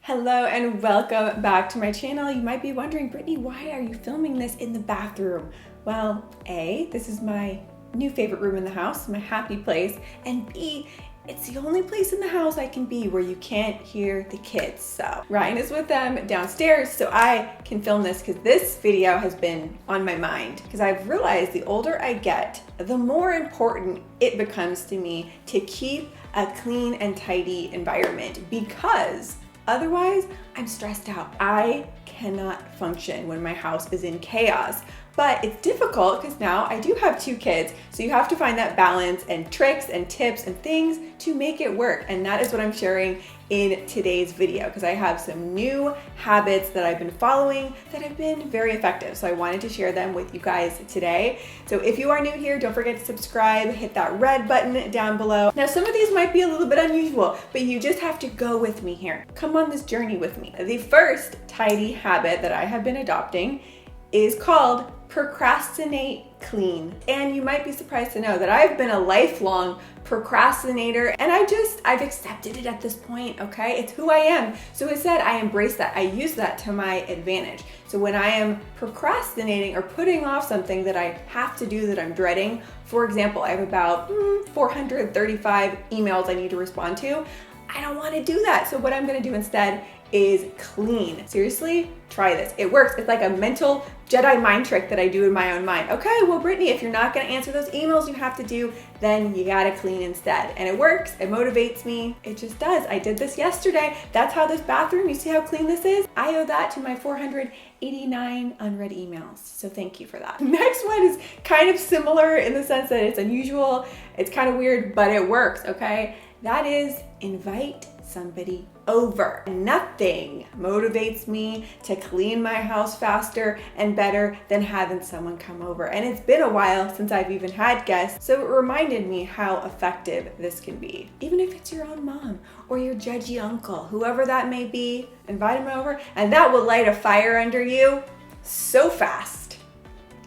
Hello and welcome back to my channel. You might be wondering, Brittany, why are you filming this in the bathroom? Well, A, this is my new favorite room in the house, my happy place, and B, it's the only place in the house I can be where you can't hear the kids. So Ryan is with them downstairs, so I can film this because this video has been on my mind because I've realized the older I get, the more important it becomes to me to keep a clean and tidy environment because otherwise, I'm stressed out. I cannot function when my house is in chaos. But it's difficult because now I do have two kids, so you have to find that balance and tricks and tips and things to make it work. And that is what I'm sharing in today's video because I have some new habits that I've been following that have been very effective. So I wanted to share them with you guys today. So if you are new here, don't forget to subscribe, hit that red button down below. Now, some of these might be a little bit unusual, but you just have to go with me here. Come on this journey with me. The first tidy habit that I have been adopting is called procrastinate clean. And you might be surprised to know that I've been a lifelong procrastinator and I've accepted it at this point, okay? It's who I am. So instead, I embrace that. I use that to my advantage. So when I am procrastinating or putting off something that I have to do that I'm dreading, for example, I have about 435 emails I need to respond to. I don't want to do that. So what I'm going to do instead is clean. Seriously, try this. It works. It's like a mental Jedi mind trick that I do in my own mind. Okay, well, Brittany, if you're not going to answer those emails you have to do, then you got to clean instead. And it works. It motivates me. It just does. I did this yesterday. That's how this bathroom, you see how clean this is? I owe that to my 489 unread emails. So thank you for that. Next one is kind of similar in the sense that it's unusual. It's kind of weird, but it works, okay? That is invite somebody over. Nothing motivates me to clean my house faster and better than having someone come over. And it's been a while since I've even had guests, so it reminded me how effective this can be. Even if it's your own mom or your judgy uncle, whoever that may be, invite them over and that will light a fire under you so fast.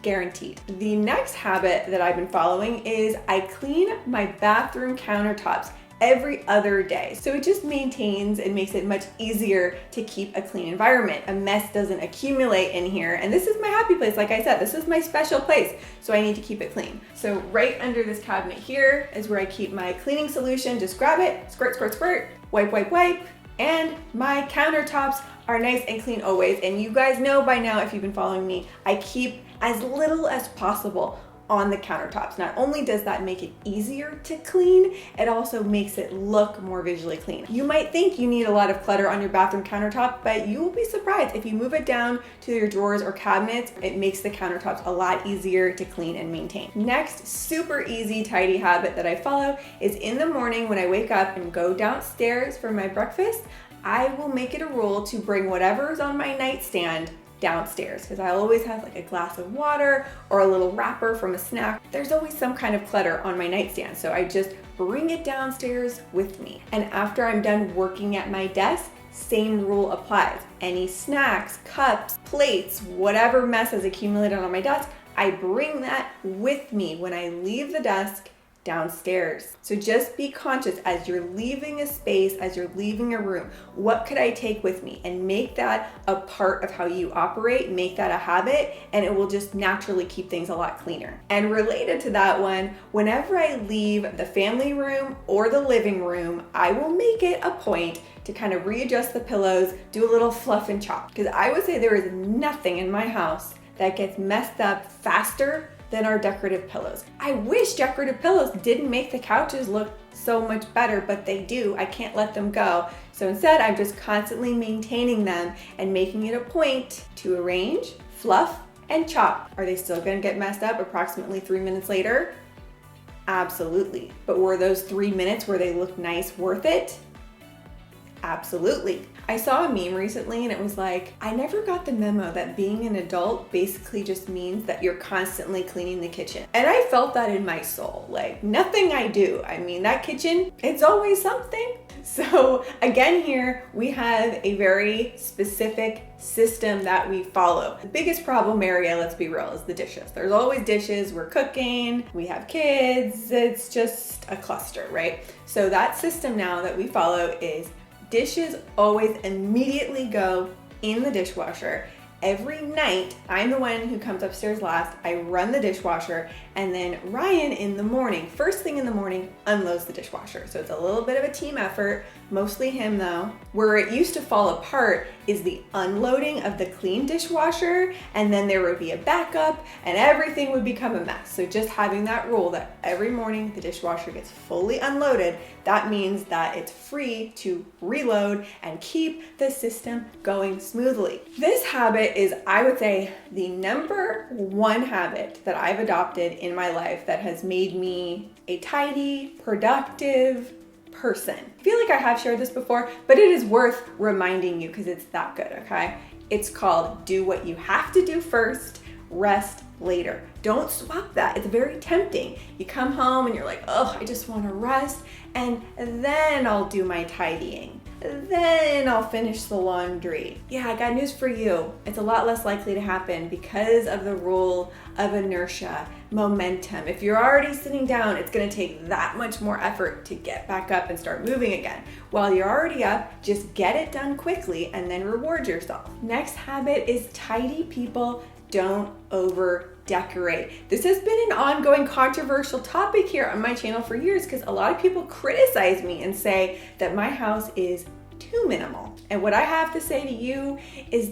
Guaranteed. The next habit that I've been following is I clean my bathroom countertops every other day. So it just maintains and makes it much easier to keep a clean environment. A mess doesn't accumulate in here. And this is my happy place. Like I said, this is my special place. So I need to keep it clean. So right under this cabinet here is where I keep my cleaning solution. Just grab it, squirt, squirt, squirt, wipe, wipe, wipe. And my countertops are nice and clean always. And you guys know by now, if you've been following me, I keep as little as possible on the countertops. Not only does that make it easier to clean, it also makes it look more visually clean. You might think you need a lot of clutter on your bathroom countertop, but you will be surprised. If you move it down to your drawers or cabinets, it makes the countertops a lot easier to clean and maintain. Next, super easy, tidy habit that I follow is in the morning when I wake up and go downstairs for my breakfast, I will make it a rule to bring whatever's on my nightstand downstairs because I always have like a glass of water or a little wrapper from a snack. There's always some kind of clutter on my nightstand, so I just bring it downstairs with me. And after I'm done working at my desk, same rule applies. Any snacks, cups, plates, whatever mess has accumulated on my desk, I bring that with me when I leave the desk downstairs. So just be conscious as you're leaving a space, as you're leaving a room, what could I take with me? And make that a part of how you operate, make that a habit, and it will just naturally keep things a lot cleaner. And related to that one, whenever I leave the family room or the living room, I will make it a point to kind of readjust the pillows, do a little fluff and chop. Because I would say there is nothing in my house that gets messed up faster than our decorative pillows. I wish decorative pillows didn't make the couches look so much better, but they do. I can't let them go. So instead, I'm just constantly maintaining them and making it a point to arrange, fluff, and chop. Are they still gonna get messed up approximately 3 minutes later? Absolutely. But were those 3 minutes where they look nice worth it? Absolutely. I saw a meme recently and it was like, I never got the memo that being an adult basically just means that you're constantly cleaning the kitchen. And I felt that in my soul. Like nothing I do, I mean, that kitchen, it's always something. So again, here we have a very specific system that we follow. The biggest problem area, let's be real, is the dishes. There's always dishes, we're cooking, we have kids, it's just a cluster, right? So that system now that we follow is Dishes always immediately go in the dishwasher. Every night, I'm the one who comes upstairs last. I run the dishwasher, and then Ryan in the morning, first thing in the morning, unloads the dishwasher. So it's a little bit of a team effort, mostly him though. Where it used to fall apart is the unloading of the clean dishwasher, and then there would be a backup, and everything would become a mess. So just having that rule that every morning the dishwasher gets fully unloaded, that means that it's free to reload and keep the system going smoothly. This habit is, I would say, the number one habit that I've adopted in my life that has made me a tidy, productive person. I feel like I have shared this before, but it is worth reminding you because it's that good, okay? It's called do what you have to do first, rest later. Don't swap that. It's very tempting. You come home and you're like, oh, I just want to rest, and then I'll do my tidying. Then I'll finish the laundry. Yeah, I got news for you. It's a lot less likely to happen because of the rule of inertia, momentum. If you're already sitting down, it's going to take that much more effort to get back up and start moving again. While you're already up, just get it done quickly and then reward yourself. Next habit is tidy people don't over decorate. This has been an ongoing controversial topic here on my channel for years because a lot of people criticize me and say that my house is too minimal. And what I have to say to you is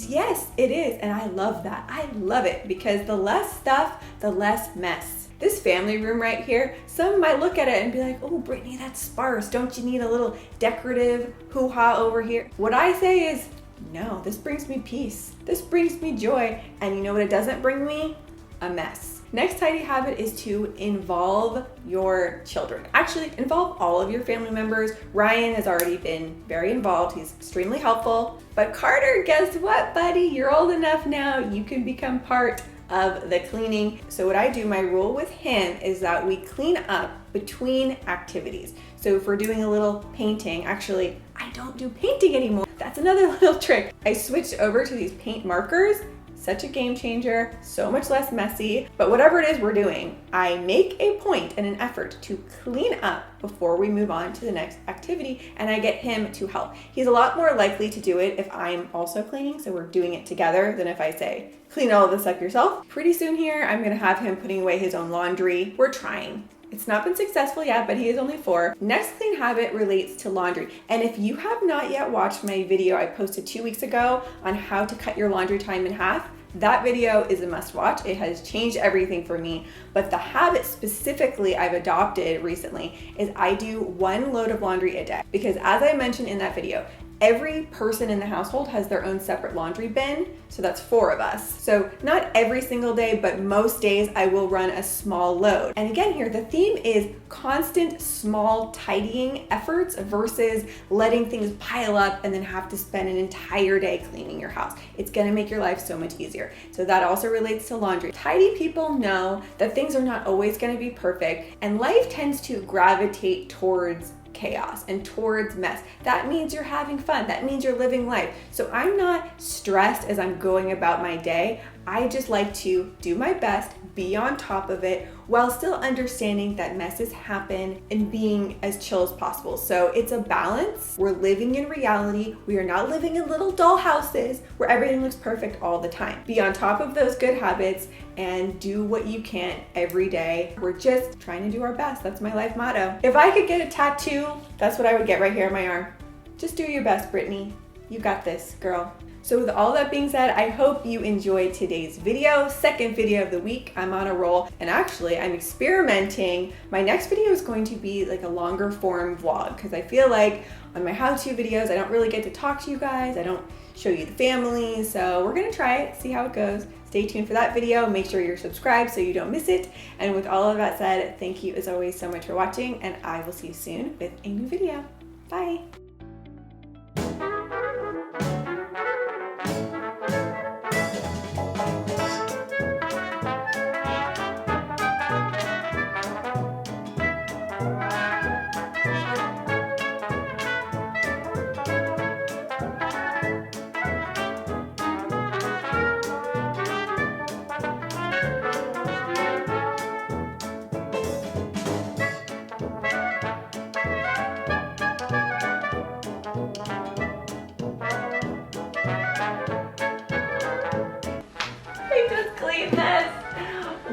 yes, it is. And I love that. I love it because the less stuff, the less mess. This family room right here, some might look at it and be like, oh, Brittany, that's sparse. Don't you need a little decorative hoo-ha over here? What I say is, no, this brings me peace. This brings me joy. And you know what it doesn't bring me? A mess. Next tidy habit is to involve your children. Actually, involve all of your family members. Ryan has already been very involved. He's extremely helpful. But Carter, guess what, buddy? You're old enough now. You can become part of the cleaning. So what I do, my rule with him is that we clean up between activities. So if we're doing a little painting, actually, I don't do painting anymore. That's another little trick. I switched over to these paint markers. Such a game changer, so much less messy. But whatever it is we're doing, I make a point and an effort to clean up before we move on to the next activity, and I get him to help. He's a lot more likely to do it if I'm also cleaning, so we're doing it together, than if I say, clean all of this up yourself. Pretty soon here, I'm gonna have him putting away his own laundry. We're trying. It's not been successful yet, but he is only 4. Next clean habit relates to laundry. And if you have not yet watched my video I posted 2 weeks ago on how to cut your laundry time in half, that video is a must watch. It has changed everything for me. But the habit specifically I've adopted recently is I do 1 load of laundry a day. Because as I mentioned in that video, every person in the household has their own separate laundry bin, so that's 4 of us. So not every single day, but most days I will run a small load. And again here, the theme is constant small tidying efforts versus letting things pile up and then have to spend an entire day cleaning your house. It's gonna make your life so much easier. So that also relates to laundry. Tidy people know that things are not always gonna be perfect, and life tends to gravitate towards chaos and towards mess. That means you're having fun. That means you're living life. So I'm not stressed as I'm going about my day. I just like to do my best, be on top of it, while still understanding that messes happen and being as chill as possible. So it's a balance. We're living in reality. We are not living in little doll houses where everything looks perfect all the time. Be on top of those good habits and do what you can every day. We're just trying to do our best. That's my life motto. If I could get a tattoo, that's what I would get right here on my arm. Just do your best, Brittany. You got this, girl. So with all that being said, I hope you enjoyed today's video, second video of the week. I'm on a roll, and actually I'm experimenting. My next video is going to be like a longer form vlog because I feel like on my how-to videos, I don't really get to talk to you guys. I don't show you the family. So we're gonna try it, see how it goes. Stay tuned for that video. Make sure you're subscribed so you don't miss it. And with all of that said, thank you as always so much for watching, and I will see you soon with a new video. Bye.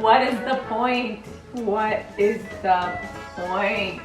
What is the point? What is the point?